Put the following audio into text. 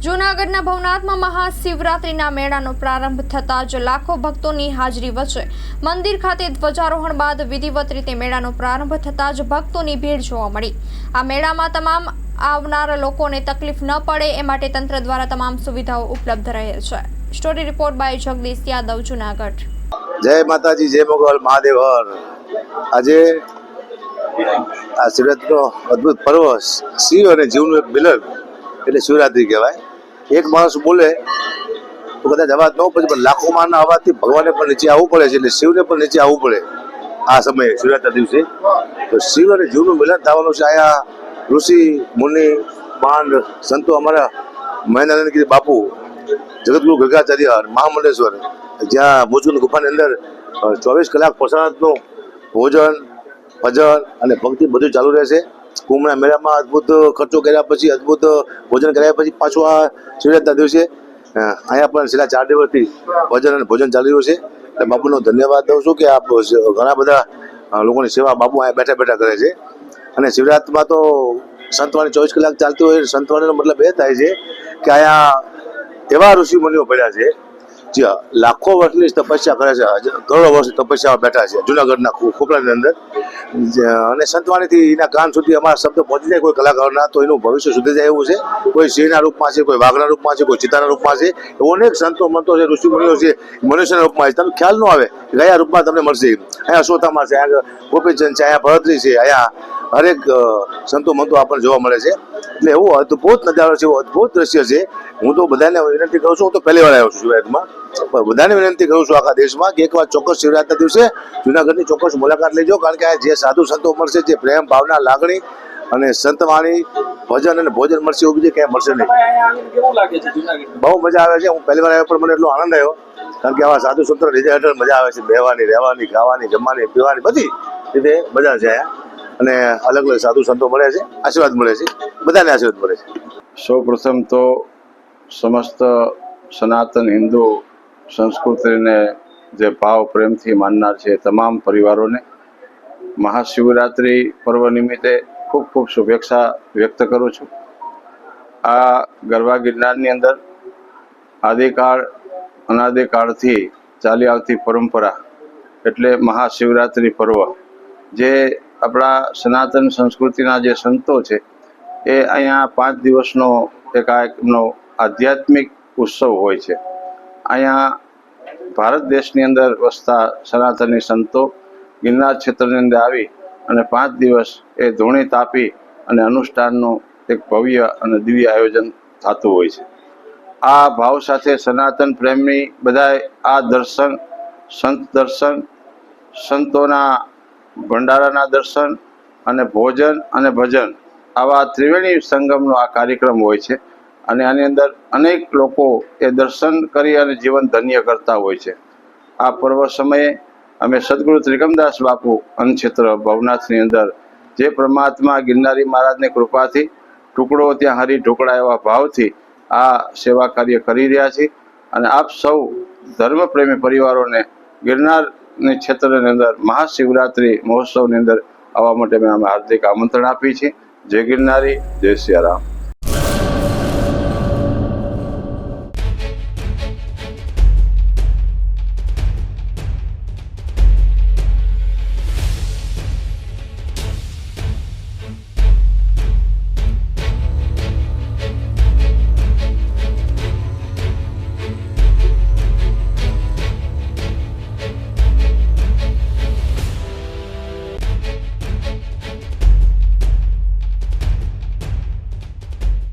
જૂનાગઢના ભવનાથમાં મહાશિવરાત્રિના મેળાનો પ્રારંભ થતાં જ લાખો ભક્તોની હાજરી વચ્ચે મંદિર ખાતે ધ્વજારોહણ બાદ વિધિવત રીતે મેળાનો પ્રારંભ થતાં જ ભક્તોની ભીડ જોવા મળી। આ મેળામાં તમામ આવનાર લોકોને તકલીફ ન પડે એ માટે તંત્ર દ્વારા તમામ સુવિધાઓ ઉપલબ્ધ રહે છે। Story report by Jagdish Yadav, Junagadh. જય માતાજી, જય મોગલ મહાદેવ હર। આજે આ શિવરાત્રીનો અદ્ભુત પર્વ, શિવ અને જીવનું એક મિલન એટલે શિવરાત્રી કહેવાય। એક માણસ બોલે તો કદાચ અવાજ ન પડે, પણ લાખો માણસના અવાજથી ભગવાનને પણ નીચે આવવું પડે છે, એટલે શિવને પણ નીચે આવવું પડે આ સમયે શિવરાત્રી દિવસે। તો શિવ અને જીવનું મિલન થવાનું છે। અહીંયા ઋષિ મુનિ માંડ સંતો, અમારા મહેન્દ્રગીરી બાપુ, જગતગુરુ ગર્ગાચાર્ય, મહામંડલેશ્વર, જ્યાં ભુજની ગુફાની અંદર 24 કલાક પ્રસાદનું ભોજન, ભજન અને ભક્તિ બધું ચાલુ રહેશે। કુંભના મેળામાં અદ્ભુત ખર્ચો કર્યા પછી, અદ્ભુત ભોજન કર્યા પછી પાછું આ શિવરાત્રીના દિવસે અહીંયા પણ છેલ્લા 4 દિવસથી ભજન અને ભોજન ચાલી રહ્યું છે। એટલે બાપુનો ધન્યવાદ દઉં છું કે આપ ઘણા બધા લોકોની સેવા બાપુ અહીંયા બેઠા બેઠા કરે છે। અને શિવરાત્રિમાં તો સંતવાણી 24 કલાક ચાલતી હોય। સંતવાણીનો મતલબ એ થાય છે કે અહીંયા એવા ઋષિ મુનિઓ પડ્યા છે જે લાખો વર્ષની તપસ્યા કરે છે, કરોડો વર્ષની તપસ્યા બેઠા છે જૂનાગઢના ખોખલાની અંદર। અને સંતવાણીથી એના કાન સુધી અમારા શબ્દ પહોંચી જાય કોઈ કલાકારોના, તો એનું ભવિષ્ય સુધરી જાય એવું છે। કોઈ સિંહના રૂપમાં છે, કોઈ વાઘના રૂપમાં છે, કોઈ ચિત્તાના રૂપમાં છે, એવો અનેક સંતો મંતો છે, ઋષિ મુનિઓ છે, મનુષ્યના રૂપમાં છે। તમને ખ્યાલ ન આવે કયા રૂપમાં તમને મળશે। અહીંયા સોતામાં છે, અહીંયા ગોપીચંદ છે, અહીંયા ભરતરી છે, અહીંયા હરેક સંતો મંતો આપણને જોવા મળે છે। એટલે એવો અદ્ભુત નજારો છે, એવો અદ્ભુત દ્રશ્ય છે। હું તો બધાને વિનંતી કરું છું, હું તો પહેલી વાર આવ્યો છું શિવરાત્રીમાં, પણ બધાને વિનંતી કરું છું આખા દેશમાં કે એકવાર ચોક્કસ શિવરાત્રીના દિવસે જૂનાગઢની ચોક્કસ મુલાકાત લેજો। કારણ કે આ જે સાધુ સંતો મળશે, જે પ્રેમ ભાવના લાગણી અને સંતવાણી ભજન અને ભોજન મળશે, એવું બીજે ક્યાંય મળશે નહીં। બહુ મજા આવે છે। હું પહેલી વાર આવ્યો પણ મને એટલો આનંદ આવ્યો, કારણ કે આવા સાધુ સંતો લીધે હેઠળ મજા આવે છે। બેહવાની, રહેવાની, ખાવાની, જમવાની, પીવાની બધી રીતે મજા છે અહીંયા। અને અલગ અલગ સાધુ સંતો મળે છે, આશીર્વાદ મળે છે, બધાને આશીર્વાદ મળે છે। સૌ પ્રથમ તો સમસ્ત સનાતન હિન્દુ સંસ્કૃતિને જે ભાવ પ્રેમથી માનનાર છે તમામ પરિવારોને મહાશિવરાત્રિ પર્વ નિમિત્તે ખૂબ ખૂબ શુભેચ્છા વ્યક્ત કરું છું। આ ગરવા ગિરનારની અંદર અનાદિકાળથી ચાલી આવતી પરંપરા એટલે મહાશિવરાત્રિ પર્વ, જે આપણા સનાતન સંસ્કૃતિના જે સંતો છે એ અહીંયા 5 દિવસનો એક એમનો આધ્યાત્મિક ઉત્સવ હોય છે। અહીંયા ભારત દેશની અંદર વસતા સનાતની સંતો ગિરનાર ક્ષેત્રની અંદર આવી અને 5 દિવસ એ ધૂણી તાપી અને અનુષ્ઠાનનું એક ભવ્ય અને દિવ્ય આયોજન થતું હોય છે। આ ભાવ સાથે સનાતન પ્રેમી બધાએ આ દર્શન, સંત દર્શન, સંતોના ભંડારાના દર્શન અને ભોજન અને ભજન, આવા ત્રિવેણી સંગમનો આ કાર્યક્રમ હોય છે। અને આની અંદર અનેક લોકો એ દર્શન કરી અને જીવન ધન્ય કરતા હોય છે। આ પર્વ સમયે અમે સદગુરુ ત્રિકમદાસ બાપુ અન્નક્ષેત્ર ભવનાથની અંદર જે પરમાત્મા ગિરનારી મહારાજની કૃપાથી ટુકડો ત્યાં હરી ઢોકળા એવા ભાવથી આ સેવા કાર્ય કરી રહ્યા છીએ। અને આપ સૌ ધર્મપ્રેમી પરિવારોને ગિરનારની ક્ષેત્રની અંદર મહાશિવરાત્રિ મહોત્સવની અંદર આવવા માટે અમે હાર્દિક આમંત્રણ આપીએ છીએ। જય ગિરનારી, જય સિયારામ।